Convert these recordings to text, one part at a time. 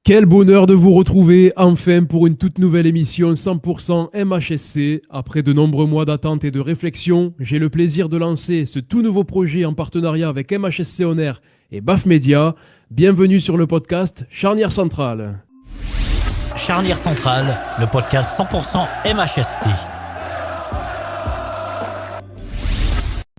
Quel bonheur de vous retrouver enfin pour une toute nouvelle émission 100% MHSC. Après de nombreux mois d'attente et de réflexion, j'ai le plaisir de lancer ce tout nouveau projet en partenariat avec MHSC On Air et BAF Media. Bienvenue sur le podcast Charnière Centrale. Charnière Centrale, le podcast 100% MHSC.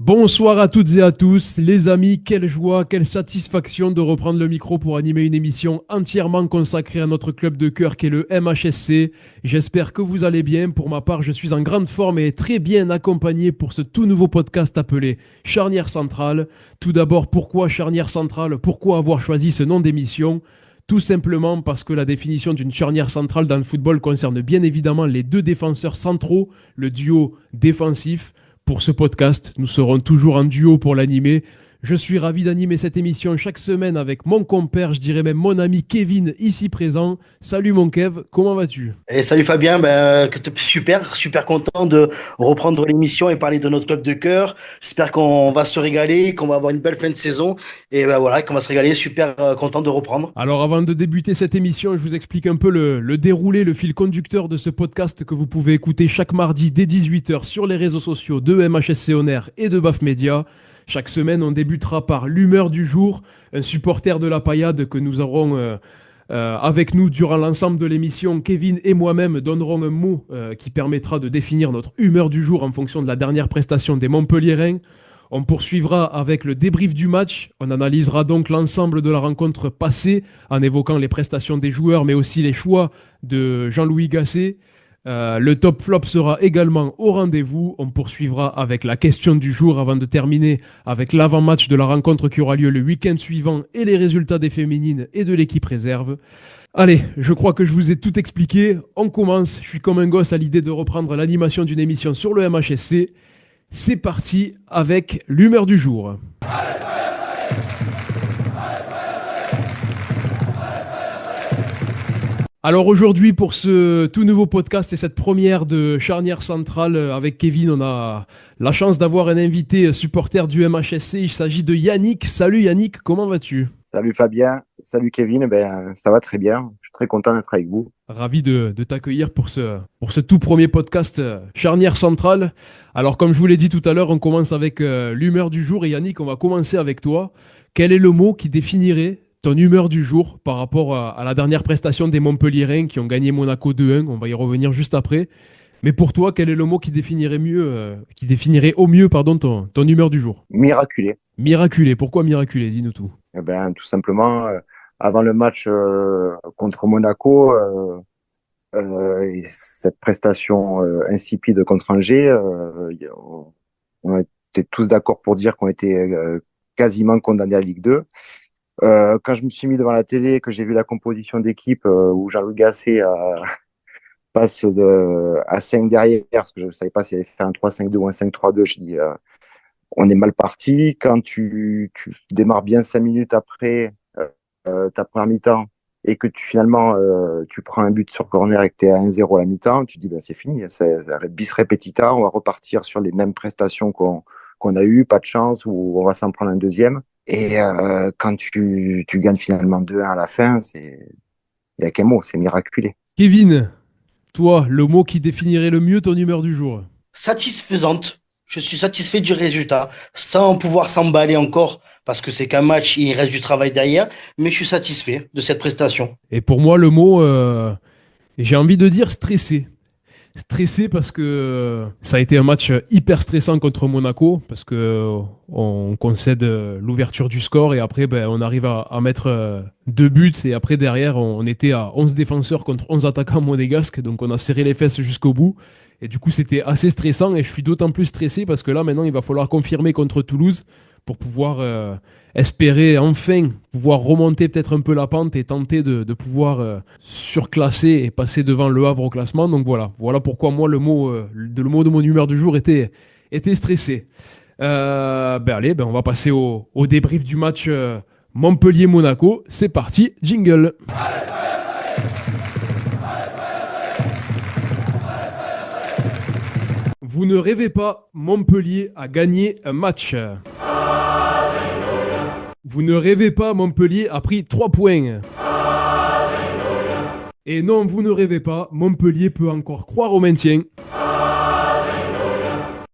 Bonsoir à toutes et à tous, les amis, quelle joie, quelle satisfaction de reprendre le micro pour animer une émission entièrement consacrée à notre club de cœur qui est le MHSC. J'espère que vous allez bien, pour ma part je suis en grande forme et très bien accompagné pour ce tout nouveau podcast appelé Charnière Centrale. Tout d'abord, pourquoi Charnière Centrale? Pourquoi avoir choisi ce nom d'émission? Tout simplement parce que la définition d'une charnière centrale dans le football concerne bien évidemment les deux défenseurs centraux, le duo défensif. Pour ce podcast, nous serons toujours en duo pour l'animer. Je suis ravi d'animer cette émission chaque semaine avec mon compère, je dirais même mon ami Kevin, ici présent. Salut mon Kev, comment vas-tu? Et salut Fabien, super content de reprendre l'émission et parler de notre club de cœur. J'espère qu'on va se régaler, qu'on va avoir une belle fin de saison et voilà, qu'on va se régaler, super content de reprendre. Alors avant de débuter cette émission, je vous explique un peu le déroulé, le fil conducteur de ce podcast que vous pouvez écouter chaque mardi dès 18h sur les réseaux sociaux de MHSC On Air et de BAF Media. Chaque semaine, on débutera par l'humeur du jour, un supporter de la paillade que nous aurons avec nous durant l'ensemble de l'émission. Kevin et moi-même donnerons un mot qui permettra de définir notre humeur du jour en fonction de la dernière prestation des Montpelliérains. On poursuivra avec le débrief du match. On analysera donc l'ensemble de la rencontre passée en évoquant les prestations des joueurs, mais aussi les choix de Jean-Louis Gasset. Le top flop sera également au rendez-vous. On poursuivra avec la question du jour avant de terminer avec l'avant-match de la rencontre qui aura lieu le week-end suivant et les résultats des féminines et de l'équipe réserve. Allez, je crois que je vous ai tout expliqué. On commence. Je suis comme un gosse à l'idée de reprendre l'animation d'une émission sur le MHSC. C'est parti avec l'humeur du jour. Alors aujourd'hui, pour ce tout nouveau podcast et cette première de Charnière Centrale avec Kevin, on a la chance d'avoir un invité supporter du MHSC. Il s'agit de Yannick. Salut Yannick, comment vas-tu? Salut Fabien, salut Kevin, ça va très bien, je suis très content d'être avec vous. Ravi de t'accueillir pour ce tout premier podcast Charnière Centrale. Alors comme je vous l'ai dit tout à l'heure, on commence avec l'humeur du jour et Yannick, on va commencer avec toi. Quel est le mot qui définirait ton humeur du jour par rapport à la dernière prestation des Montpelliérains qui ont gagné Monaco 2-1, on va y revenir juste après. Mais pour toi, quel est le mot qui définirait au mieux ton humeur du jour? Miraculé. Miraculé, pourquoi miraculé? Dis-nous tout. Tout simplement, avant le match contre Monaco, et cette prestation insipide contre Angers, on était tous d'accord pour dire qu'on était quasiment condamnés à Ligue 2. Quand je me suis mis devant la télé, que j'ai vu la composition d'équipe où Jean-Louis Gasset passe à 5 derrière, parce que je ne savais pas s'il allait faire un 3-5-2 ou un 5-3-2, je dis on est mal parti. Quand tu démarres bien 5 minutes après ta première mi-temps et que finalement tu prends un but sur corner et que tu es à 1-0 à la mi-temps, tu dis c'est fini, c'est bis repetita, on va repartir sur les mêmes prestations qu'on a eues, pas de chance, ou on va s'en prendre un deuxième. Et quand tu gagnes finalement 2-1 à la fin, il n'y a qu'un mot, c'est miraculé. Kevin, toi, le mot qui définirait le mieux ton humeur du jour? Satisfaisante, je suis satisfait du résultat, sans pouvoir s'emballer encore, parce que c'est qu'un match, il reste du travail derrière, mais je suis satisfait de cette prestation. Et pour moi, le mot, j'ai envie de dire stressé. Stressé parce que ça a été un match hyper stressant contre Monaco, parce qu'on concède l'ouverture du score et après on arrive à mettre 2 buts et après derrière on était à 11 défenseurs contre 11 attaquants monégasques, donc on a serré les fesses jusqu'au bout et du coup c'était assez stressant et je suis d'autant plus stressé parce que là maintenant il va falloir confirmer contre Toulouse pour pouvoir espérer enfin pouvoir remonter peut-être un peu la pente et tenter de pouvoir surclasser et passer devant Le Havre au classement. Donc voilà pourquoi moi le mot de mon humeur du jour était stressé. Allez, on va passer au débrief du match Montpellier-Monaco. C'est parti, jingle. Vous ne rêvez pas, Montpellier a gagné un match. Vous ne rêvez pas, Montpellier a pris 3 points. Et non, vous ne rêvez pas, Montpellier peut encore croire au maintien.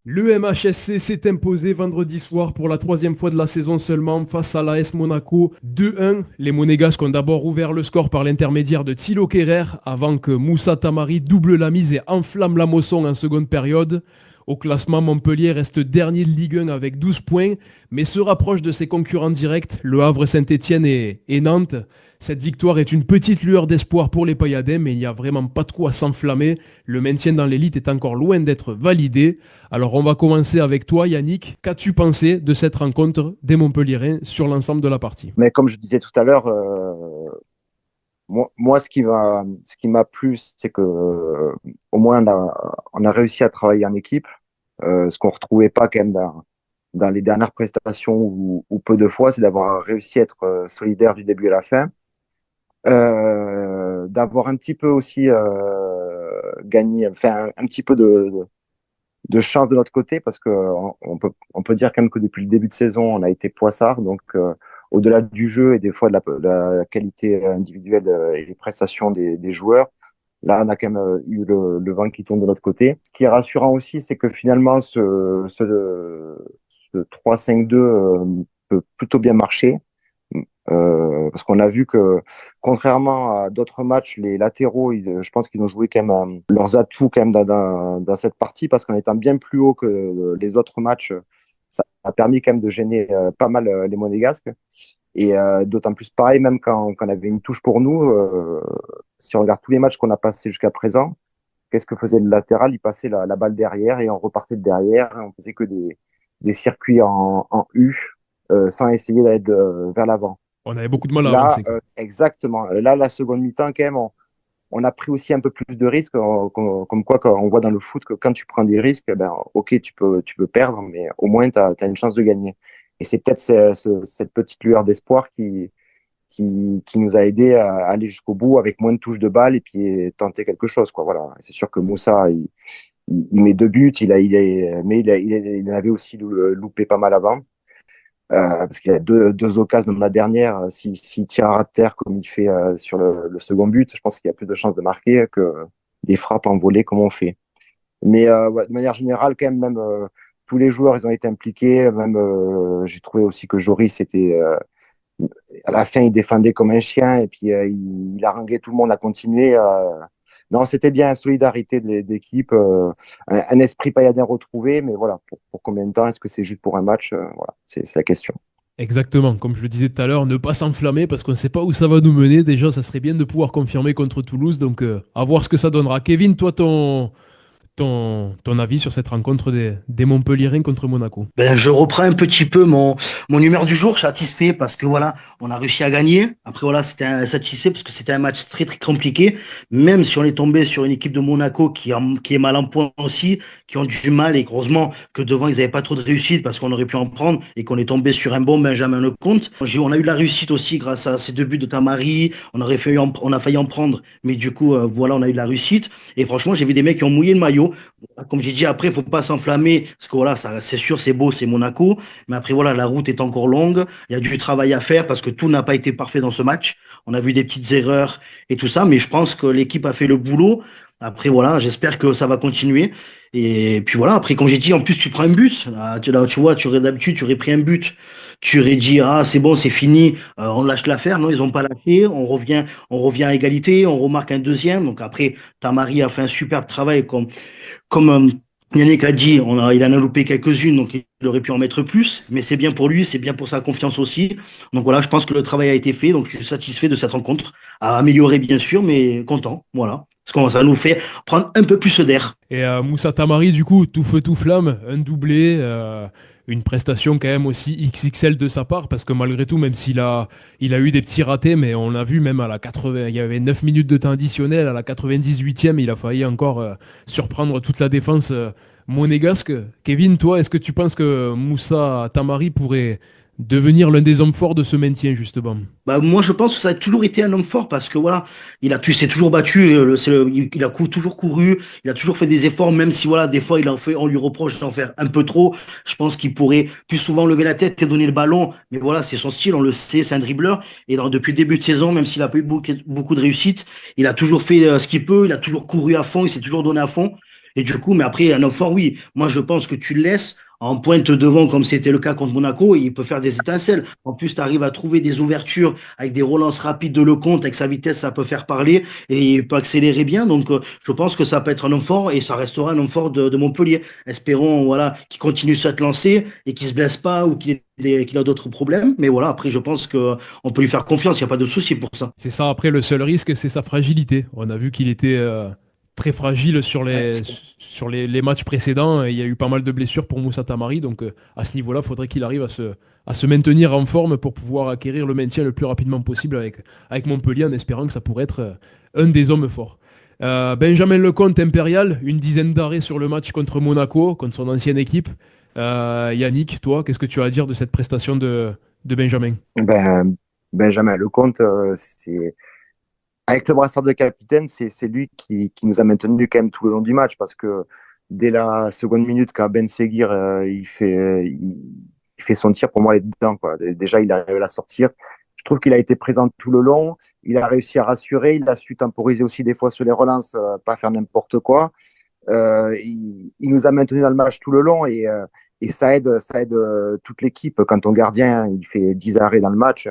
Le MHSC s'est imposé vendredi soir pour la 3e fois de la saison seulement face à l'AS Monaco 2-1. Les Monégasques ont d'abord ouvert le score par l'intermédiaire de Thilo Kehrer avant que Moussa Tamari double la mise et enflamme la Mosson en seconde période. Au classement, Montpellier reste dernier de Ligue 1 avec 12 points, mais se rapproche de ses concurrents directs, Le Havre, Saint-Etienne et Nantes. Cette victoire est une petite lueur d'espoir pour les Payadins, mais il n'y a vraiment pas de quoi s'enflammer. Le maintien dans l'élite est encore loin d'être validé. Alors on va commencer avec toi, Yannick. Qu'as-tu pensé de cette rencontre des Montpelliérains sur l'ensemble de la partie? Mais comme je disais tout à l'heure, moi, ce qui m'a plu, c'est que au moins on a réussi à travailler en équipe, ce qu'on retrouvait pas quand même dans les dernières prestations ou peu de fois, c'est d'avoir réussi à être solidaire du début à la fin, d'avoir un petit peu aussi gagné, enfin un petit peu de chance de notre côté parce que on peut dire quand même que depuis le début de saison, on a été poissard, donc au-delà du jeu et des fois de la qualité individuelle et les prestations des joueurs, là, on a quand même eu le vent qui tourne de notre côté. Ce qui est rassurant aussi, c'est que finalement, ce 3-5-2 peut plutôt bien marcher. Parce qu'on a vu que, contrairement à d'autres matchs, les latéraux, je pense qu'ils ont joué quand même leurs atouts quand même dans cette partie, parce qu'en étant bien plus haut que les autres matchs, ça a permis quand même de gêner pas mal les Monégasques. Et d'autant plus pareil, même quand on avait une touche pour nous, si on regarde tous les matchs qu'on a passés jusqu'à présent, qu'est-ce que faisait le latéral? Il passait la balle derrière et on repartait de derrière. On faisait que des circuits en U sans essayer d'aller vers l'avant. On avait beaucoup de mal à Là, avancer. exactement. Là, la seconde mi-temps, quand même, on a pris aussi un peu plus de risques, comme quoi quand on voit dans le foot que quand tu prends des risques, ben, ok, tu peux perdre, mais au moins, tu as une chance de gagner. Et c'est peut-être cette petite lueur d'espoir qui nous a aidé à aller jusqu'au bout avec moins de touches de balle et puis tenter quelque chose, quoi. Voilà. C'est sûr que Moussa, il met 2 buts, mais il avait aussi loupé pas mal avant. Parce qu'il y a deux occasions, même la dernière, s'il tire à terre comme il fait sur le second but, je pense qu'il y a plus de chances de marquer que des frappes en volée comme on fait. Mais ouais, de manière générale, quand même, tous les joueurs, ils ont été impliqués. Même, j'ai trouvé aussi que Joris était, à la fin, il défendait comme un chien et puis il haranguait tout le monde à continuer. Non, c'était bien, une solidarité d'équipe, un esprit pailladin retrouvé, mais voilà, pour combien de temps? Est-ce que c'est juste pour un match? Voilà, c'est la question. Exactement, comme je le disais tout à l'heure, ne pas s'enflammer parce qu'on ne sait pas où ça va nous mener. Déjà, ça serait bien de pouvoir confirmer contre Toulouse, donc à voir ce que ça donnera. Kevin, toi, ton avis sur cette rencontre des Montpelliérains contre Monaco? Ben, je reprends un petit peu mon humeur du jour, satisfait parce que voilà, on a réussi à gagner. Après voilà, satisfait parce que c'était un match très très compliqué. Même si on est tombé sur une équipe de Monaco qui est mal en point aussi, qui ont du mal et heureusement que devant ils n'avaient pas trop de réussite parce qu'on aurait pu en prendre et qu'on est tombé sur un bon Benjamin Lecomte. On a eu de la réussite aussi grâce à ces 2 buts de Tamari. On a failli en prendre, mais du coup voilà, on a eu de la réussite. Et franchement, j'ai vu des mecs qui ont mouillé le maillot. Comme j'ai dit, après, il faut pas s'enflammer, parce que voilà, ça, c'est sûr, c'est beau, c'est Monaco, mais après, voilà, la route est encore longue, il y a du travail à faire, parce que tout n'a pas été parfait dans ce match. On a vu des petites erreurs et tout ça, mais je pense que l'équipe a fait le boulot. Après, voilà, j'espère que ça va continuer. Et puis voilà, après, comme j'ai dit, en plus, tu prends un but. Là, tu vois, d'habitude, tu aurais pris un but. Tu aurais dit, ah, c'est bon, c'est fini, on lâche l'affaire. Non, ils ont pas lâché. On revient à égalité, on remarque un deuxième. Donc après, Tamari a fait un superbe travail, comme Yannick a dit, il en a loupé quelques-unes, donc il aurait pu en mettre plus, mais c'est bien pour lui, c'est bien pour sa confiance aussi. Donc voilà, je pense que le travail a été fait, donc je suis satisfait de cette rencontre, à améliorer bien sûr, mais content, voilà. Parce que ça nous fait prendre un peu plus d'air. Et Moussa Tamari, du coup, tout feu, tout flamme, un doublé, une prestation quand même aussi XXL de sa part, parce que malgré tout, même il a eu des petits ratés, mais on a vu même à la 80, il y avait 9 minutes de temps additionnel, à la 98e, il a failli encore surprendre toute la défense monégasque. Kevin, toi, est-ce que tu penses que Moussa Tamari pourrait devenir l'un des hommes forts de ce maintien, justement? Bah, moi, je pense que ça a toujours été un homme fort parce que voilà, tu s'est toujours battu, il a toujours couru, il a toujours fait des efforts, même si voilà, des fois, on lui reproche d'en faire un peu trop. Je pense qu'il pourrait plus souvent lever la tête et donner le ballon. Mais voilà, c'est son style, on le sait, c'est un dribbleur. Et depuis le début de saison, même s'il a pas eu beaucoup de réussite, il a toujours fait ce qu'il peut, il a toujours couru à fond, il s'est toujours donné à fond. Et du coup, mais après, un homme fort, oui. Moi, je pense que tu le laisses en pointe devant, comme c'était le cas contre Monaco, et il peut faire des étincelles. En plus, tu arrives à trouver des ouvertures avec des relances rapides de Lecomte, avec sa vitesse, ça peut faire parler et il peut accélérer bien. Donc, je pense que ça peut être un homme fort et ça restera un homme fort de Montpellier. Espérons, voilà, qu'il continue sur cette lancée et qu'il se blesse pas ou qu'il a d'autres problèmes. Mais voilà, après, je pense que on peut lui faire confiance. Il n'y a pas de souci pour ça. C'est ça, après, le seul risque, c'est sa fragilité. On a vu qu'il était très fragile sur Ouais, les matchs précédents. Il y a eu pas mal de blessures pour Moussa Tamari. Donc, à ce niveau-là, il faudrait qu'il arrive à se maintenir en forme pour pouvoir acquérir le maintien le plus rapidement possible avec Montpellier, en espérant que ça pourrait être un des hommes forts. Benjamin Lecomte, Impérial, une dizaine d'arrêts sur le match contre Monaco, contre son ancienne équipe. Yannick, toi, qu'est-ce que tu as à dire de cette prestation de Benjamin? Ben, Benjamin Lecomte, c'est avec le brassard de capitaine, c'est lui qui nous a maintenu quand même tout le long du match parce que dès la seconde minute, quand Ben Seguir il fait son tir, pour moi, il est dedans, quoi. Déjà, il arrive à la sortir. Je trouve qu'il a été présent tout le long. Il a réussi à rassurer. Il a su temporiser aussi des fois sur les relances, pas faire n'importe quoi. Il nous a maintenu dans le match tout le long et ça aide toute l'équipe. Quand ton gardien il fait 10 arrêts dans le match,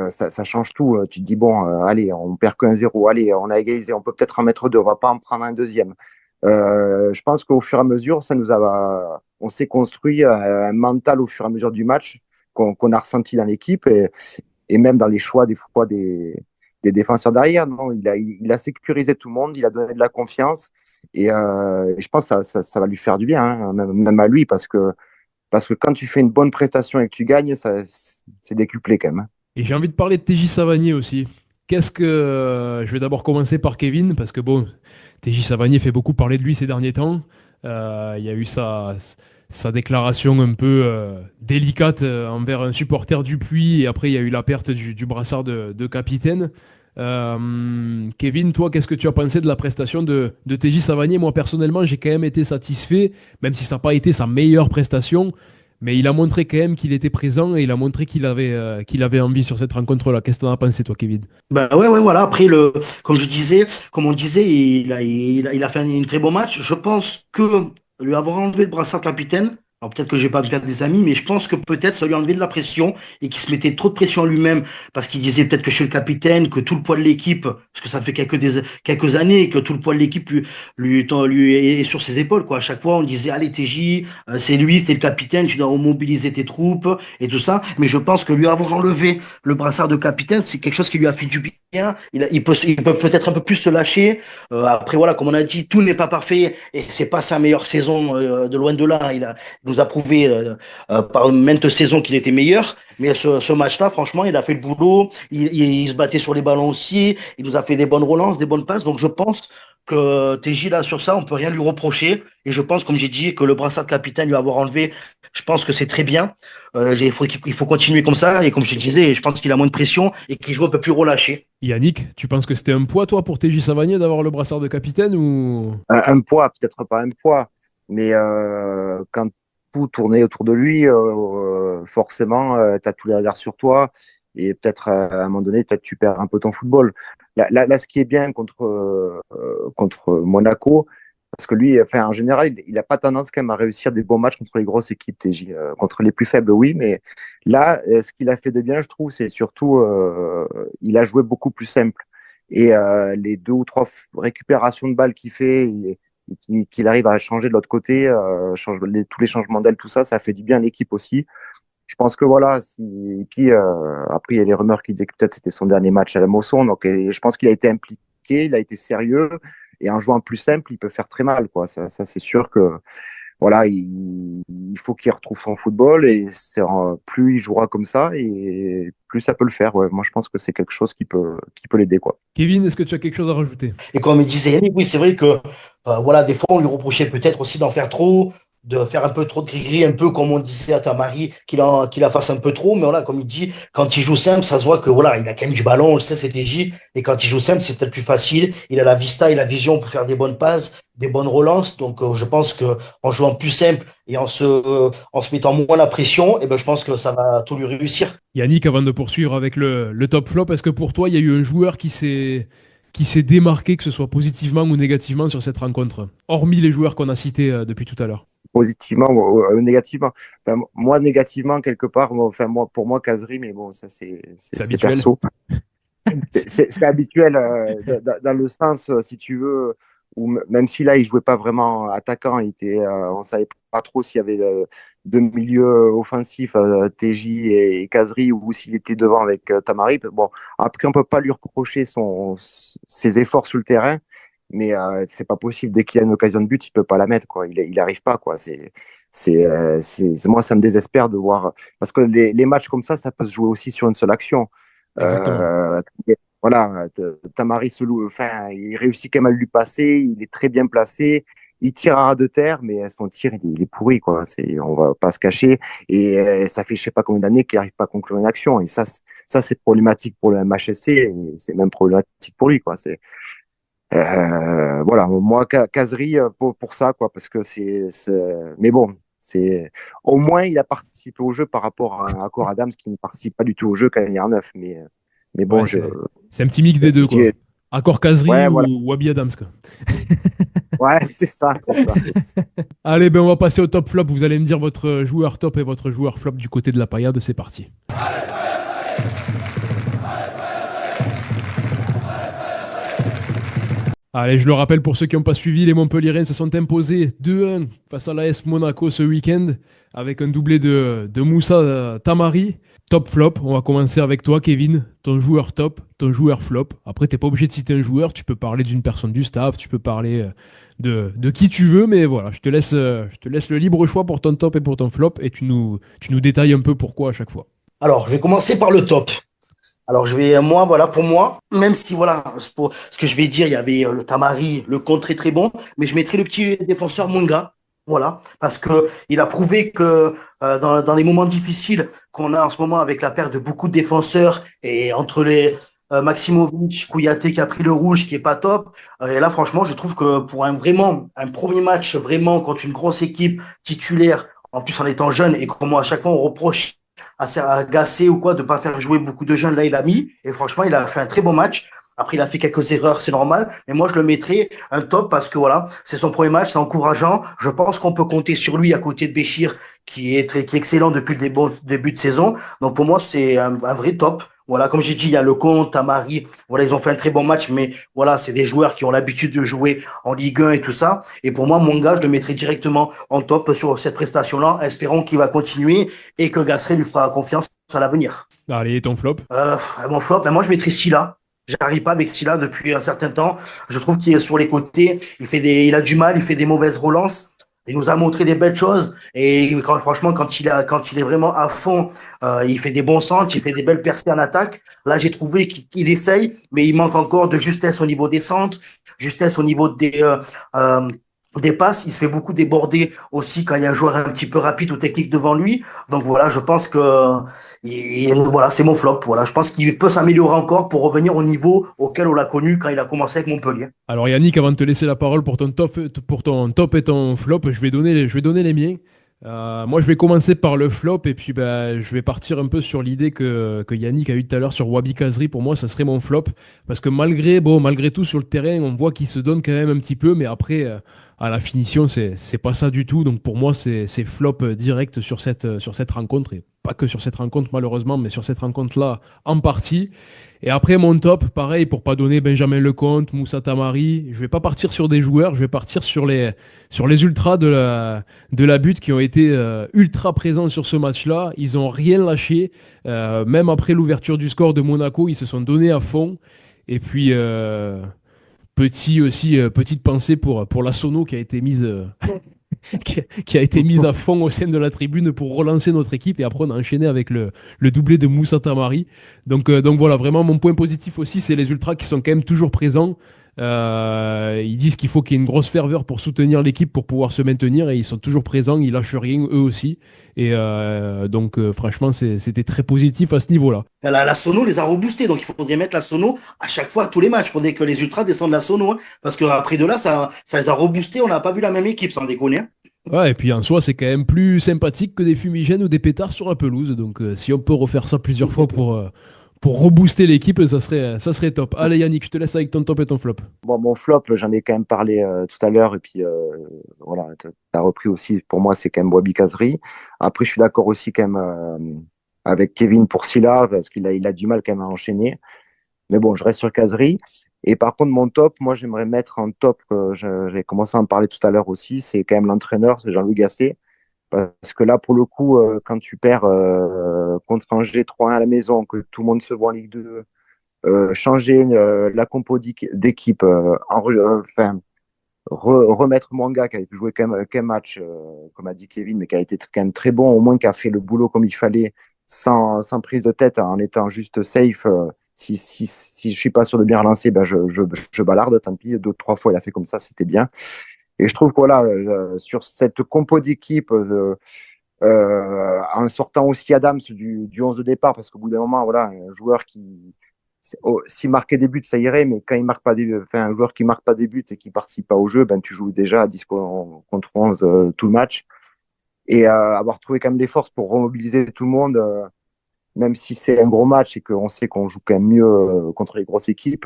ça change tout. Tu te dis, bon, allez, on perd qu'un 0, allez, on a égalisé, on peut peut-être en mettre deux, on va pas en prendre un deuxième. Je pense qu'au fur et à mesure, on s'est construit un mental au fur et à mesure du match qu'on a ressenti dans l'équipe et même dans les choix des fois des défenseurs derrière. Non, il a sécurisé tout le monde, il a donné de la confiance et je pense que ça va lui faire du bien, hein, même à lui, parce que quand tu fais une bonne prestation et que tu gagnes, c'est décuplé quand même, hein. Et j'ai envie de parler de TJ Savanier aussi. Je vais d'abord commencer par Kevin, parce que bon, TJ Savanier fait beaucoup parler de lui ces derniers temps. Il y a eu sa déclaration un peu délicate envers un supporter du Puy, et après il y a eu la perte du brassard de capitaine. Kevin, toi, qu'est-ce que tu as pensé de la prestation de TJ Savanier? Moi, personnellement, j'ai quand même été satisfait, même si ça n'a pas été sa meilleure prestation. Mais il a montré quand même qu'il était présent et il a montré qu'il avait envie sur cette rencontre-là. Qu'est-ce que t'en as pensé, toi, Kevin? bah ouais, voilà. Après, comme on disait, il a fait un très bon match. Je pense que lui avoir enlevé le brassard de capitaine, alors peut-être que j'ai pas me faire des amis, mais je pense que peut-être ça lui a enlevé de la pression et qu'il se mettait trop de pression à lui-même parce qu'il disait peut-être que je suis le capitaine, que tout le poids de l'équipe, parce que ça fait quelques années que tout le poids de l'équipe lui est sur ses épaules, quoi. À chaque fois, on disait, allez, TJ, c'est lui, c'est le capitaine, tu dois mobiliser tes troupes et tout ça. Mais je pense que lui avoir enlevé le brassard de capitaine, c'est quelque chose qui lui a fait du bien. Il peut peut-être un peu plus se lâcher. Après, voilà, comme on a dit, tout n'est pas parfait et c'est pas sa meilleure saison de loin de là. Il nous a prouvé par maintes saisons qu'il était meilleur. Mais ce match-là, franchement, il a fait le boulot. Il se battait sur les ballons aussi. Il nous a fait des bonnes relances, des bonnes passes. Donc, je pense que TJ, là, sur ça, on peut rien lui reprocher. Et je pense, comme j'ai dit, que le brassard de capitaine lui avoir enlevé, je pense que c'est très bien. Il faut continuer comme ça. Et comme je disais, je pense qu'il a moins de pression et qu'il joue un peu plus relâché. Yannick, tu penses que c'était un poids, toi, pour TJ Savanier d'avoir le brassard de capitaine ou... Un poids, peut-être pas un poids, mais quand tout tournait autour de lui, forcément, tu as tous les regards sur toi et peut-être à un moment donné, peut-être tu perds un peu ton football. Là, ce qui est bien contre Monaco, parce que lui, enfin, en général, il n'a pas tendance quand même à réussir des bons matchs contre les grosses équipes, TJ. Contre les plus faibles, oui, mais là, ce qu'il a fait de bien, je trouve, c'est surtout, il a joué beaucoup plus simple. Et les deux ou trois récupérations de balles qu'il fait, qu'il arrive à changer de l'autre côté, tous les changements d'aile, tout ça, ça fait du bien à l'équipe aussi. Je pense que voilà, et puis après, il y a les rumeurs qui disaient que peut-être c'était son dernier match à la Mosson, donc je pense qu'il a été impliqué, il a été sérieux, et en jouant plus simple, il peut faire très mal, quoi. Ça c'est sûr que voilà, il faut qu'il retrouve son football, et plus il jouera comme ça, et plus ça peut le faire. Ouais. Moi, je pense que c'est quelque chose qui peut l'aider, quoi. Kevin, est-ce que tu as quelque chose à rajouter? Et comme disait Yannick, oui, c'est vrai que voilà, des fois, on lui reprochait peut-être aussi d'en faire trop, de faire un peu trop de gris-gris, un peu comme on disait à Tamari, qu'il la fasse un peu trop. Mais voilà, comme il dit, quand il joue simple, ça se voit que voilà, il a quand même du ballon, on le sait, c'est TJ. Et quand il joue simple, c'est peut-être plus facile. Il a la vista et la vision pour faire des bonnes passes, des bonnes relances. Donc, je pense que en jouant plus simple et en se mettant moins la pression, je pense que ça va tout lui réussir. Yannick, avant de poursuivre avec le top flop, est-ce que pour toi, il y a eu un joueur qui s'est démarqué, que ce soit positivement ou négativement sur cette rencontre, hormis les joueurs qu'on a cités depuis tout à l'heure? Positivement ou négativement. Enfin, moi, négativement, quelque part, pour moi, Kazri, mais bon, ça, C'est c'est habituel. perso. C'est habituel dans le sens, si tu veux, où même si là, il jouait pas vraiment attaquant, on savait pas trop s'il y avait deux milieux offensifs, TJ et Kazri, ou s'il était devant avec Tamari. Bon, après, on peut pas lui reprocher ses efforts sur le terrain, mais c'est pas possible. Dès qu'il a une occasion de but, il peut pas la mettre, quoi. Il arrive pas, quoi. Moi, ça me désespère de voir, parce que les matchs comme ça peut se jouer aussi sur une seule action. Exactement. Euh, voilà, Tamari enfin, il réussit quand même à lui passer, il est très bien placé, il tire à ras de terre, mais son tir, il est pourri, quoi. On va pas se cacher. Et ça fait je sais pas combien d'années qu'il n'arrive pas à conclure une action. Et ça c'est problématique pour le MHSC, et c'est même problématique pour lui, quoi. Voilà, moi, Kazri, pour ça, quoi, parce que mais bon, au moins, il a participé au jeu par rapport à Cor Adams, qui ne participe pas du tout au jeu quand il est en neuf. Mais Ouais, bon, c'est un petit mix des deux, je dis, quoi. Accord Kazri ouais, ou voilà, Wabi Adams, quoi. ouais, c'est ça, c'est ça. Allez, ben on va passer au top flop. Vous allez me dire votre joueur top et votre joueur flop du côté de la paillade. C'est parti. Allez, je le rappelle pour ceux qui n'ont pas suivi, les Montpellierens se sont imposés 2-1 face à l'AS Monaco ce week-end avec un doublé de Moussa Tamari. Top flop, on va commencer avec toi Kevin, ton joueur top, ton joueur flop. Après, tu n'es pas obligé de citer un joueur, tu peux parler d'une personne du staff, tu peux parler de qui tu veux, mais voilà, je te laisse le libre choix pour ton top et pour ton flop et tu nous détailles un peu pourquoi à chaque fois. Alors, je vais commencer par le top. Alors, moi, voilà, pour moi, même si, voilà, pour ce que je vais dire, il y avait le Tamari, le contre très très bon, mais je mettrai le petit défenseur Munga, voilà, parce que il a prouvé que dans les moments difficiles qu'on a en ce moment avec la perte de beaucoup de défenseurs et entre les Maximovic, Kouyaté qui a pris le rouge, qui est pas top, et là, franchement, je trouve que pour un premier match vraiment contre une grosse équipe titulaire, en plus en étant jeune, et comme moi, à chaque fois, on reproche à Gasset ou quoi de pas faire jouer beaucoup de jeunes. Là, il a mis et franchement, il a fait un très bon match. Après, il a fait quelques erreurs, c'est normal. Mais moi, je le mettrais un top parce que voilà, c'est son premier match, c'est encourageant. Je pense qu'on peut compter sur lui à côté de Béchir, qui est excellent depuis le début de saison. Donc, pour moi, c'est un vrai top. Voilà, comme j'ai dit, il y a Lecomte, Tamari. Voilà, ils ont fait un très bon match, mais voilà, c'est des joueurs qui ont l'habitude de jouer en Ligue 1 et tout ça. Et pour moi, mon gars, je le mettrai directement en top sur cette prestation-là. Espérons qu'il va continuer et que Gasseret lui fera confiance à l'avenir. Allez, ton flop. Mon flop, moi, je mettrais Silla. J'arrive pas avec Silla depuis un certain temps. Je trouve qu'il est sur les côtés. Il a du mal, il fait des mauvaises relances. Il nous a montré des belles choses et franchement, quand il est vraiment à fond, il fait des bons centres, il fait des belles percées en attaque. Là, j'ai trouvé qu'il essaye, mais il manque encore de justesse au niveau des centres, justesse au niveau des passes. Il se fait beaucoup déborder aussi quand il y a un joueur un petit peu rapide ou technique devant lui. Donc voilà, je pense que voilà, c'est mon flop. Voilà, je pense qu'il peut s'améliorer encore pour revenir au niveau auquel on l'a connu quand il a commencé avec Montpellier. Alors Yannick, avant de te laisser la parole pour ton top et ton flop, je vais donner les miens. Moi, je vais commencer par le flop et puis je vais partir un peu sur l'idée que Yannick a eu tout à l'heure sur Wabi Kazri. Pour moi, ça serait mon flop parce que malgré tout sur le terrain, on voit qu'il se donne quand même un petit peu, mais après, à la finition, c'est pas ça du tout. Donc pour moi, c'est flop direct sur cette rencontre et pas que sur cette rencontre malheureusement, mais sur cette rencontre-là en partie. Et après, mon top, pareil, pour pas donner Benjamin Lecomte, Moussa Tamari, je vais pas partir sur des joueurs, je vais partir sur les ultras de la butte qui ont été ultra présents sur ce match-là. Ils ont rien lâché. Même après l'ouverture du score de Monaco, ils se sont donnés à fond. Et puis, petite pensée pour la sono qui a été mise qui a été mise à fond au sein de la tribune pour relancer notre équipe et après on a enchaîné avec le doublé de Moussa Tamari. Donc voilà, vraiment mon point positif aussi, c'est les ultras qui sont quand même toujours présents. Ils disent qu'il faut qu'il y ait une grosse ferveur pour soutenir l'équipe pour pouvoir se maintenir et ils sont toujours présents, ils lâchent rien eux aussi. Et donc franchement, c'était très positif à ce niveau-là. La sono les a reboostés, donc il faudrait mettre la sono à chaque fois, à tous les matchs. Il faudrait que les ultras descendent la sono, hein, parce qu'après de là, ça les a reboostés. On n'a pas vu la même équipe, sans déconner, hein. Ouais, et puis en soi, c'est quand même plus sympathique que des fumigènes ou des pétards sur la pelouse. Donc si on peut refaire ça plusieurs fois pour rebooster l'équipe, ça serait top. Allez Yannick, je te laisse avec ton top et ton flop. Bon, mon flop, j'en ai quand même parlé tout à l'heure, et puis voilà, tu as repris aussi, pour moi, c'est quand même Wabi Kazri. Après, je suis d'accord aussi quand même avec Kevin pour Silla, parce qu'il a du mal quand même à enchaîner. Mais bon, je reste sur Kazri. Et par contre, mon top, moi, j'aimerais mettre en top, j'ai commencé à en parler tout à l'heure aussi, c'est quand même l'entraîneur, c'est Jean-Louis Gasset. Parce que là, pour le coup, quand tu perds contre Angers 3-1 à la maison, que tout le monde se voit en Ligue 2, changer la compo d'équipe, enfin, remettre Mwanga qui a joué qu'un match, comme a dit Kevin, mais qui a été quand même très bon, au moins qui a fait le boulot comme il fallait, sans prise de tête, en étant juste safe. Si je suis pas sûr de bien relancer, ben je balarde, tant pis, 2 ou 3 fois il a fait comme ça, c'était bien. Et je trouve que voilà, sur cette compo d'équipe, en sortant aussi Adams du 11 de départ, parce qu'au bout d'un moment, voilà, un joueur qui, s'il marquait des buts, ça irait, mais quand il marque pas des, enfin, un joueur qui marque pas des buts et qui participe pas au jeu, ben, tu joues déjà à 10 contre 11 tout le match. Et avoir trouvé quand même des forces pour remobiliser tout le monde, même si c'est un gros match et qu'on sait qu'on joue quand même mieux contre les grosses équipes,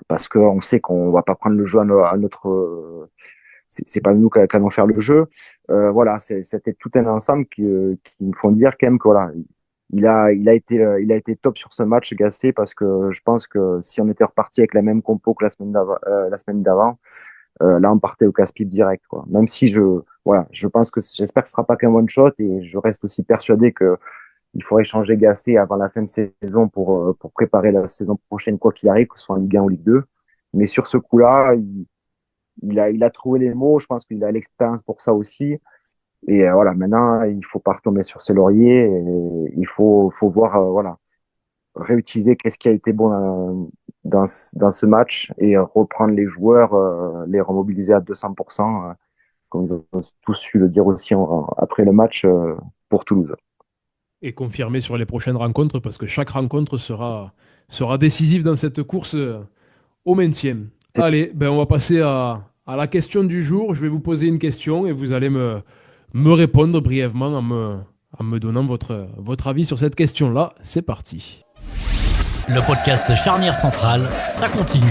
parce qu'on sait qu'on va pas prendre le jeu à notre. C'est pas nous qui allons faire le jeu. Voilà, c'était tout un ensemble qui me font dire quand même que voilà, il a été top sur ce match, Gasset, parce que je pense que si on était reparti avec la même compo que la semaine d'avant, là on partait au casse-pipe direct, quoi. Même si voilà, je pense que j'espère que ce sera pas qu'un one shot, et je reste aussi persuadé que il faudrait changer Gasset avant la fin de saison pour préparer la saison prochaine, quoi qu'il arrive, que ce soit en Ligue 1 ou Ligue 2. Mais sur ce coup-là, il a trouvé les mots. Je pense qu'il a l'expérience pour ça aussi. Et voilà, maintenant, il faut pas retomber sur ses lauriers. Et il faut voir, voilà, réutiliser qu'est-ce qui a été bon dans ce match, et reprendre les joueurs, les remobiliser à 200%, comme ils ont tous su le dire aussi après le match pour Toulouse. Et confirmer sur les prochaines rencontres parce que chaque rencontre sera décisive dans cette course au maintien. Allez, ben on va passer à la question du jour. Je vais vous poser une question et vous allez me répondre brièvement en me donnant votre avis sur cette question-là. C'est parti. Le podcast Charnière Centrale, ça continue.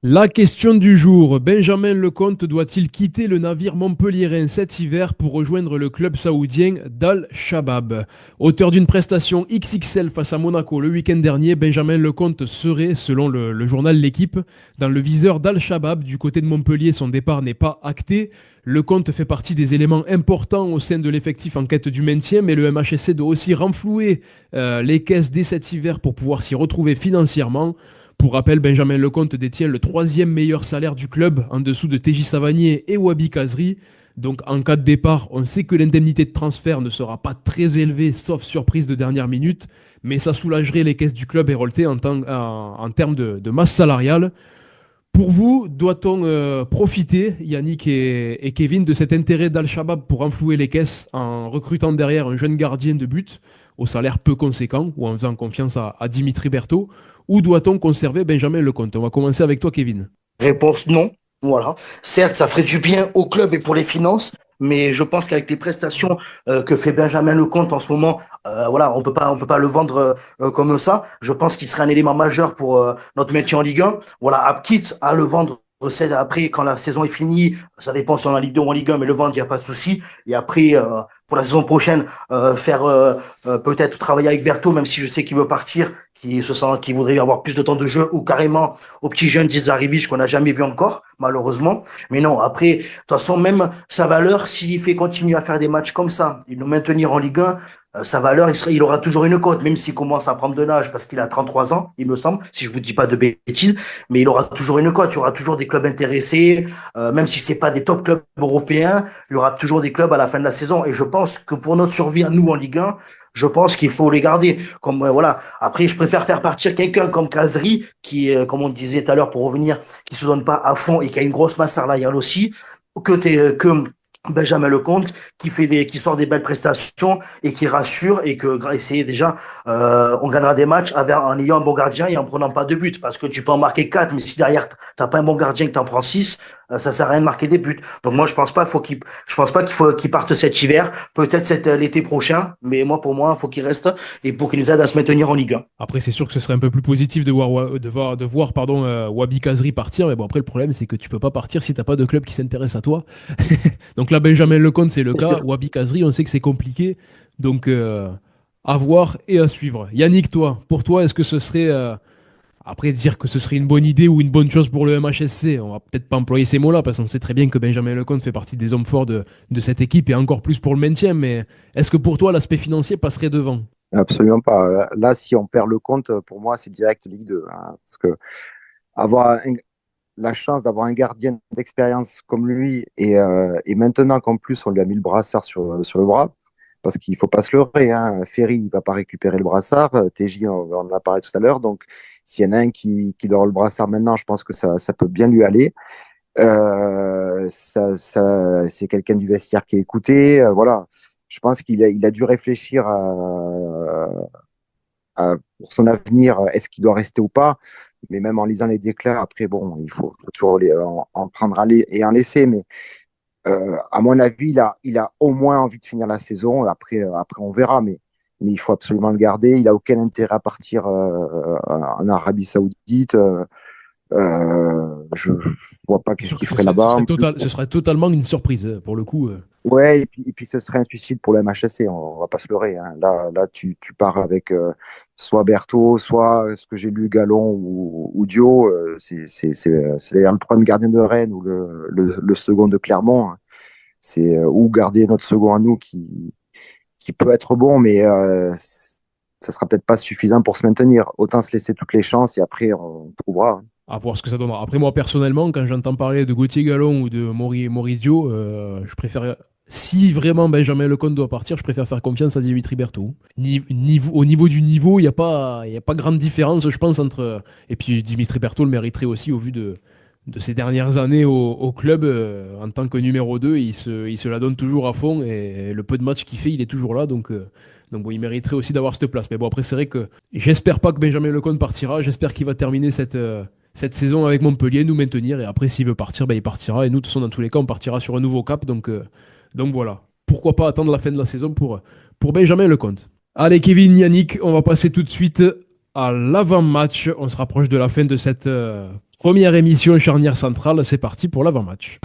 La question du jour, Benjamin Lecomte doit-il quitter le navire montpelliérain cet hiver pour rejoindre le club saoudien d'Al-Shabab? Auteur d'une prestation XXL face à Monaco le week-end dernier, Benjamin Lecomte serait, selon le journal L'Équipe, dans le viseur d'Al-Shabab. Du côté de Montpellier, son départ n'est pas acté. Lecomte fait partie des éléments importants au sein de l'effectif en quête du maintien, mais le MHSC doit aussi renflouer les caisses dès cet hiver pour pouvoir s'y retrouver financièrement. Pour rappel, Benjamin Lecomte détient le 3e meilleur salaire du club, en dessous de TJ Savanier et Wabi Kazri. Donc en cas de départ, on sait que l'indemnité de transfert ne sera pas très élevée, sauf surprise de dernière minute, mais ça soulagerait les caisses du club héroltais en termes de masse salariale. Pour vous, doit-on profiter, Yannick et Kevin, de cet intérêt d'Al-Shabab pour renflouer les caisses en recrutant derrière un jeune gardien de but au salaire peu conséquent ou en faisant confiance à Dimitri Berthaud, ou doit-on conserver Benjamin Lecomte? On va commencer avec toi, Kevin. Réponse non. Voilà. Certes, ça ferait du bien au club et pour les finances, mais je pense qu'avec les prestations que fait Benjamin Lecomte en ce moment, voilà, on peut pas le vendre comme ça. Je pense qu'il serait un élément majeur pour notre maintien en Ligue 1. Voilà, quitte à le vendre après, quand la saison est finie, ça dépend si on est en Ligue 2 ou en Ligue 1, mais le vendre, il n'y a pas de souci. Et après, pour la saison prochaine, faire peut-être travailler avec Berthaud, même si je sais qu'il veut partir, qu'il voudrait avoir plus de temps de jeu, ou carrément au petit jeune Dizarivich qu'on n'a jamais vu encore, malheureusement. Mais non, après, de toute façon, même sa valeur, s'il fait continuer à faire des matchs comme ça, et nous maintenir en Ligue 1, sa valeur, il aura toujours une cote, même s'il commence à prendre de l'âge, parce qu'il a 33 ans, il me semble, si je vous dis pas de bêtises, mais il aura toujours une cote, il y aura toujours des clubs intéressés, même si c'est pas des top clubs européens, il y aura toujours des clubs à la fin de la saison. Et je pense que pour notre survie à nous en Ligue 1, je pense qu'il faut les garder. Comme voilà. Après, je préfère faire partir quelqu'un comme Kazri, qui, comme on disait tout à l'heure pour revenir, qui se donne pas à fond et qui a une grosse masse salariale aussi, que Benjamin Lecomte qui sort des belles prestations et qui rassure et que essayer déjà on gagnera des matchs en ayant un bon gardien et en prenant pas de buts parce que tu peux en marquer 4 mais si derrière t'as pas un bon gardien que t'en prends 6 ça sert à rien de marquer des buts. Donc moi je pense pas qu'il faut qu'il parte cet hiver, peut-être l'été prochain, mais pour moi il faut qu'il reste et pour qu'il nous aide à se maintenir en Ligue 1. Après, c'est sûr que ce serait un peu plus positif de voir pardon, Wabi Kazri partir. Mais bon, après, le problème, c'est que tu peux pas partir si t'as pas de club qui s'intéresse à toi. Donc là, Benjamin Lecomte, c'est le C'est cas. sûr. Wabi Kazri, on sait que c'est compliqué. Donc, à voir et à suivre. Yannick, toi, pour toi, est-ce que ce serait. Après, dire que ce serait une bonne idée ou une bonne chose pour le MHSC, on va peut-être pas employer ces mots-là, parce qu'on sait très bien que Benjamin Lecomte fait partie des hommes forts de cette équipe et encore plus pour le maintien. Mais est-ce que pour toi, l'aspect financier passerait devant? Absolument pas. Là, si on perd le compte, pour moi, c'est direct Ligue 2, hein, parce que avoir la chance d'avoir un gardien d'expérience comme lui, et maintenant qu'en plus on lui a mis le brassard sur le bras, parce qu'il faut pas se leurrer, hein, Ferry il va pas récupérer le brassard, TJ on en a parlé tout à l'heure, donc s'il y en a un qui doit avoir le brassard maintenant, je pense que ça peut bien lui aller. C'est quelqu'un du vestiaire qui est écouté, voilà. Je pense qu'il a dû réfléchir pour son avenir, est-ce qu'il doit rester ou pas. Mais même en lisant les déclats, après, bon, il faut toujours en prendre et en laisser. Mais à mon avis, il a au moins envie de finir la saison. Après on verra. Mais il faut absolument le garder. Il n'a aucun intérêt à partir en Arabie Saoudite. Je ne vois pas C'est qu'est-ce sûr que qu'il ce ferait serait, ce là-bas. serait En plus, total, ce serait totalement une surprise pour le coup. ouais, et puis ce serait un suicide pour le MHSC, on va pas se leurrer, hein. Là tu pars avec soit Berthaud, soit ce que j'ai lu, Gallon ou Dio. C'est d'ailleurs le premier gardien de Rennes ou le second de Clermont, hein. Ou garder notre second à nous qui peut être bon, mais ça sera peut-être pas suffisant pour se maintenir. Autant se laisser toutes les chances et après on trouvera, hein. À voir ce que ça donnera. Après, moi, personnellement, quand j'entends parler de Gauthier Gallon ou de Maurizio, je préfère. Si vraiment Benjamin Lecomte doit partir, je préfère faire confiance à Dimitri Berthaud. Au niveau du niveau, il y a pas grande différence, je pense, entre. Et puis Dimitri Berthaud le mériterait aussi au vu de ses dernières années au club. En tant que numéro 2, il se la donne toujours à fond et le peu de matchs qu'il fait, il est toujours là. Donc bon, il mériterait aussi d'avoir cette place. Mais bon, après, c'est vrai que j'espère pas que Benjamin Lecomte partira. J'espère qu'il va terminer cette saison avec Montpellier, nous maintenir. Et après, s'il veut partir, ben, il partira. Et nous, de toute façon, dans tous les cas, on partira sur un nouveau cap. Donc voilà. Pourquoi pas attendre la fin de la saison pour Benjamin Lecomte. Allez, Kevin, Yannick, on va passer tout de suite à l'avant-match. On se rapproche de la fin de cette première émission charnière centrale. C'est parti pour l'avant-match.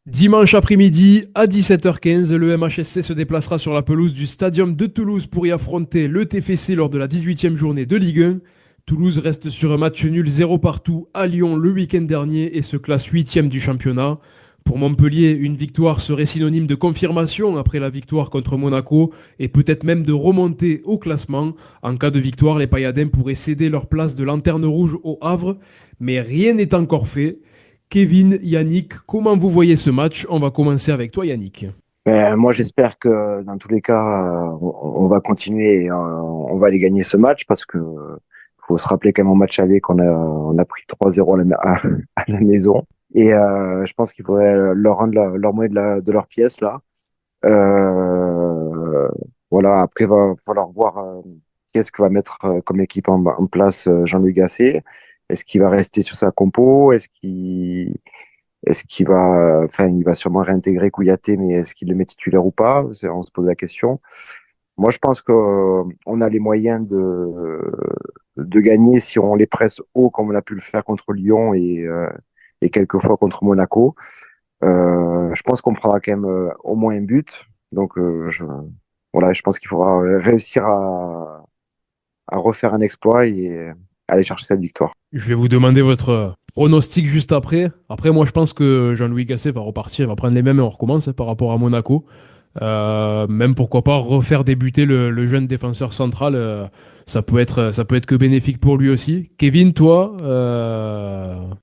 Dimanche après-midi, à 17h15, le MHSC se déplacera sur la pelouse du Stadium de Toulouse pour y affronter le TFC lors de la 18e journée de Ligue 1. Toulouse reste sur un match nul 0 partout à Lyon le week-end dernier et se classe 8e du championnat. Pour Montpellier, une victoire serait synonyme de confirmation après la victoire contre Monaco et peut-être même de remonter au classement. En cas de victoire, les Payadins pourraient céder leur place de lanterne rouge au Havre, mais rien n'est encore fait. Kevin, Yannick, comment vous voyez ce match? On va commencer avec toi, Yannick. Moi, j'espère que dans tous les cas, on va continuer et on va aller gagner ce match parce que faut se rappeler quand même au match aller qu'on a pris 3-0 à la maison. Et je pense qu'il faudrait leur rendre leur monnaie de leur pièce là. Euh, voilà, après, il va falloir voir qu'est-ce que va mettre comme équipe en place Jean-Louis Gasset. Est-ce qu'il va rester sur sa compo? Est-ce qu'il va, enfin, il va sûrement réintégrer Kouyaté, mais est-ce qu'il le met titulaire ou pas? On se pose la question. Moi, je pense qu'on a les moyens de gagner si on les presse haut, comme on a pu le faire contre Lyon et quelquefois contre Monaco. Je pense qu'on prendra quand même au moins un but. Donc, voilà, je pense qu'il faudra réussir à refaire un exploit aller chercher cette victoire. Je vais vous demander votre pronostic juste après. Après, moi, je pense que Jean-Louis Gasset va repartir, il va prendre les mêmes et on recommence par rapport à Monaco. Même pourquoi pas refaire débuter le jeune défenseur central, ça peut être que bénéfique pour lui aussi. Kevin, toi,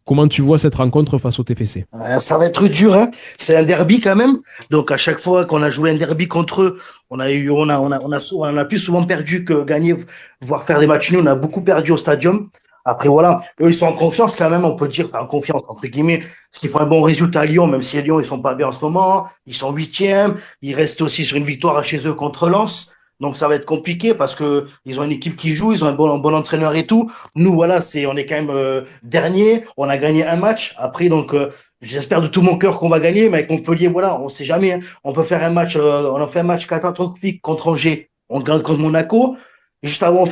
comment tu vois cette rencontre face au TFC? Ça va être dur, hein. C'est un derby quand même. Donc à chaque fois qu'on a joué un derby contre eux, on a plus souvent perdu que gagné, voire faire des matchs nuls. On a beaucoup perdu au stadium. Après voilà, eux ils sont en confiance quand même, on peut dire, enfin en confiance entre guillemets, parce qu'ils font un bon résultat à Lyon, même si Lyon ils sont pas bien en ce moment. Ils sont huitièmes. Ils restent aussi sur une victoire chez eux contre Lens. Donc ça va être compliqué parce que ils ont une équipe qui joue, ils ont un bon entraîneur et tout. Nous voilà, on est quand même dernier. On a gagné un match. Après donc j'espère de tout mon cœur qu'on va gagner, mais avec Montpellier voilà, on sait jamais, hein. On peut faire un match, on a fait un match catastrophique contre Angers, on gagne contre Monaco. Juste avant, on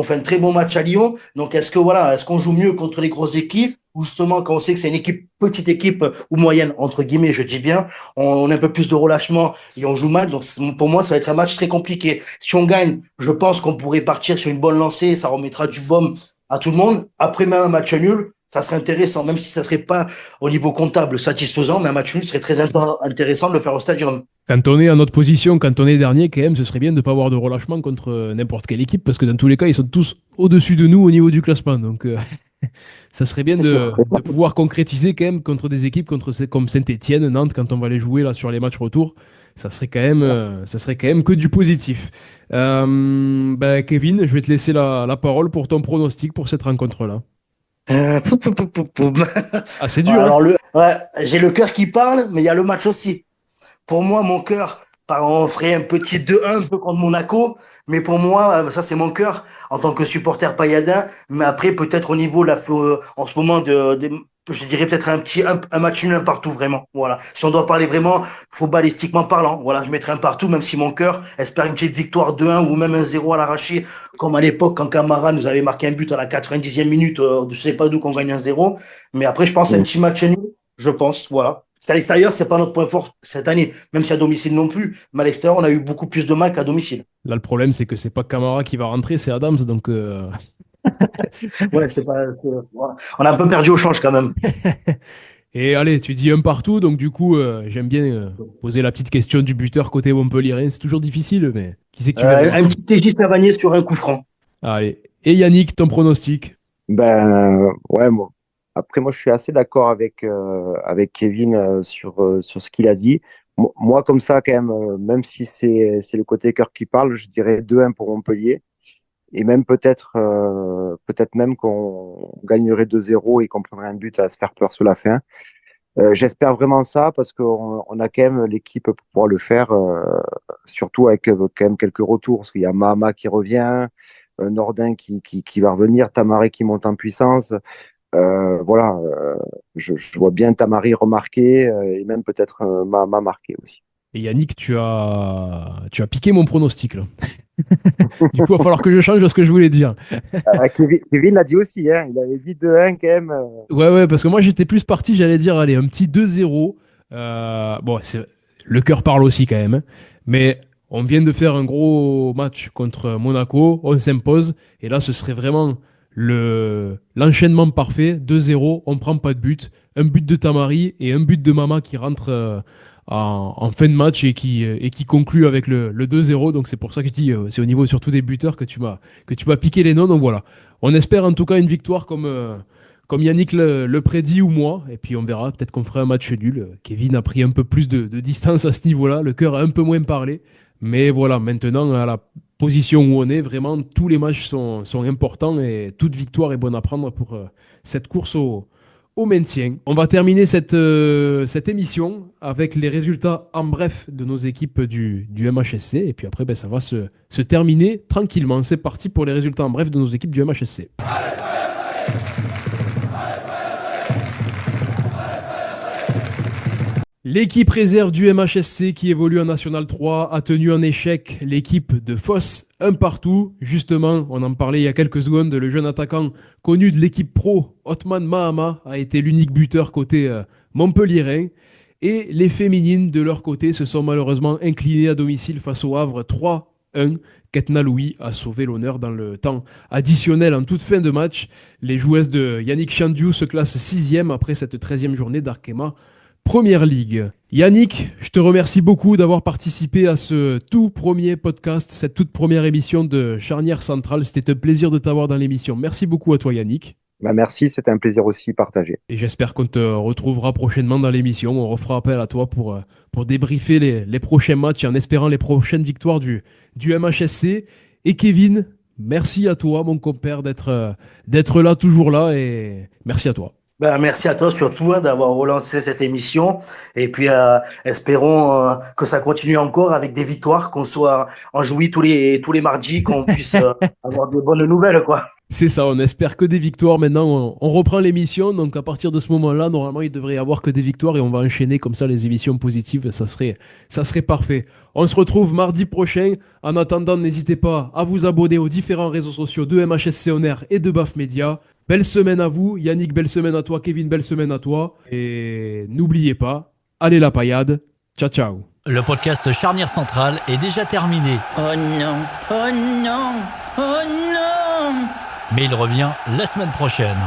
fait un très bon match à Lyon. Donc, est-ce qu'on joue mieux contre les grosses équipes ou justement quand on sait que c'est une petite équipe ou moyenne, entre guillemets, je dis bien, on a un peu plus de relâchement et on joue mal. Donc, pour moi, ça va être un match très compliqué. Si on gagne, je pense qu'on pourrait partir sur une bonne lancée. Ça remettra du baume à tout le monde. Après, même un match nul, ça serait intéressant, même si ça serait pas au niveau comptable satisfaisant, mais un match nul serait très intéressant de le faire au stadium. Quand on est en notre position, quand on est dernier, quand même, ce serait bien de ne pas avoir de relâchement contre n'importe quelle équipe, parce que dans tous les cas, ils sont tous au-dessus de nous au niveau du classement. Donc, ça serait bien de pouvoir concrétiser quand même contre des équipes comme Saint-Etienne, Nantes, quand on va les jouer là sur les matchs retour. Ça serait quand même que du positif. Kevin, je vais te laisser la parole pour ton pronostic pour cette rencontre-là. Poum, poum, poum, poum, poum. Ah, c'est dur, hein. Alors, j'ai le cœur qui parle, mais il y a le match aussi. Pour moi, mon cœur, on ferait un petit 2-1 un peu contre Monaco, mais pour moi, ça c'est mon cœur en tant que supporter pailladin. Mais après, peut-être au niveau là, en ce moment je dirais peut-être un match nul un partout vraiment. Voilà. Si on doit parler vraiment footballistiquement parlant, voilà, je mettrais un partout, même si mon cœur espère une petite victoire 2-1 ou même un 0 à l'arraché, comme à l'époque quand Camara nous avait marqué un but à la 90e minute, je sais pas d'où qu'on gagne un 0. Mais après, je pense un petit match nul, je pense, voilà. Parce qu'à l'extérieur, c'est pas notre point fort cette année, même si à domicile non plus. Mais à l'extérieur, on a eu beaucoup plus de mal qu'à domicile. Là, le problème, c'est que c'est pas Camara qui va rentrer, c'est Adams. Donc, Ouais, voilà. On a un peu perdu au change quand même. Et allez, tu dis un partout, donc du coup, j'aime bien poser la petite question du buteur côté Montpellier. C'est toujours difficile, mais qui c'est que tu veux dire? Un petit TJ Savanier sur un coup franc. Allez. Et Yannick, ton pronostic? Ouais, après, moi, je suis assez d'accord avec Kevin sur ce qu'il a dit. Moi, comme ça, quand même, même si c'est le côté cœur qui parle, je dirais 2-1 pour Montpellier. Et même peut-être même qu'on gagnerait 2-0 et qu'on prendrait un but à se faire peur sur la fin. J'espère vraiment ça parce qu'on a quand même l'équipe pour pouvoir le faire, surtout avec quand même quelques retours. Parce qu'il y a Mahama qui revient, Nordin qui va revenir, Tamaré qui monte en puissance. Voilà, je vois bien Tamari remarquer et même peut-être Mahama marquer aussi. Et Yannick, tu as piqué mon pronostic, là. Du coup, il va falloir que je change ce que je voulais dire. Kevin l'a dit aussi, hein, il avait dit 2-1 quand même. Ouais, parce que moi, j'étais plus parti, j'allais dire, allez, un petit 2-0. Bon, le cœur parle aussi quand même, hein. Mais on vient de faire un gros match contre Monaco, on s'impose. Et là, ce serait vraiment l'enchaînement parfait. 2-0, on prend pas de but. Un but de Tamari et un but de Mama qui rentre en fin de match et qui conclut avec le 2-0. Donc c'est pour ça que je dis, c'est au niveau surtout des buteurs que tu m'as piqué les noms. Donc voilà, on espère en tout cas une victoire comme Yannick le prédit ou moi. Et puis on verra, peut-être qu'on fera un match nul. Kevin a pris un peu plus de distance à ce niveau-là. Le cœur a un peu moins parlé. Mais voilà, maintenant, à la position où on est, vraiment, tous les matchs sont importants et toute victoire est bonne à prendre pour cette course au maintien. On va terminer cette émission avec les résultats en bref de nos équipes du MHSC. Et puis après, ça va se terminer tranquillement. C'est parti pour les résultats en bref de nos équipes du MHSC. L'équipe réserve du MHSC qui évolue en National 3 a tenu en échec l'équipe de Foss, un partout. Justement, on en parlait il y a quelques secondes, le jeune attaquant connu de l'équipe pro, Othman Mahama, a été l'unique buteur côté montpelliérain. Et les féminines, de leur côté, se sont malheureusement inclinées à domicile face au Havre 3 1. Ketna Louis a sauvé l'honneur dans le temps additionnel en toute fin de match. Les joueuses de Yannick Chandiou se classent 6e après cette 13e journée d'Arkema Première Ligue. Yannick, je te remercie beaucoup d'avoir participé à ce tout premier podcast, cette toute première émission de Charnière Centrale. C'était un plaisir de t'avoir dans l'émission. Merci beaucoup à toi, Yannick. Merci, c'était un plaisir aussi partagé. Et j'espère qu'on te retrouvera prochainement dans l'émission. On refera appel à toi pour débriefer les prochains matchs en espérant les prochaines victoires du MHSC. Et Kevin, merci à toi, mon compère, d'être là, toujours là. Et merci à toi. Merci à toi surtout d'avoir relancé cette émission et puis espérons que ça continue encore avec des victoires, qu'on soit enjouis tous les mardis, qu'on puisse avoir de bonnes nouvelles, quoi. C'est ça, on espère que des victoires. Maintenant, on reprend l'émission, donc à partir de ce moment-là, normalement, il devrait y avoir que des victoires et on va enchaîner comme ça les émissions positives, ça serait parfait. On se retrouve mardi prochain. En attendant, n'hésitez pas à vous abonner aux différents réseaux sociaux de MHSC On Air et de BAF Media. Belle semaine à vous, Yannick, belle semaine à toi, Kevin, belle semaine à toi. Et n'oubliez pas, allez la paillade, ciao ciao. Le podcast Charnière Centrale est déjà terminé. Oh non, oh non, oh non! Mais il revient la semaine prochaine.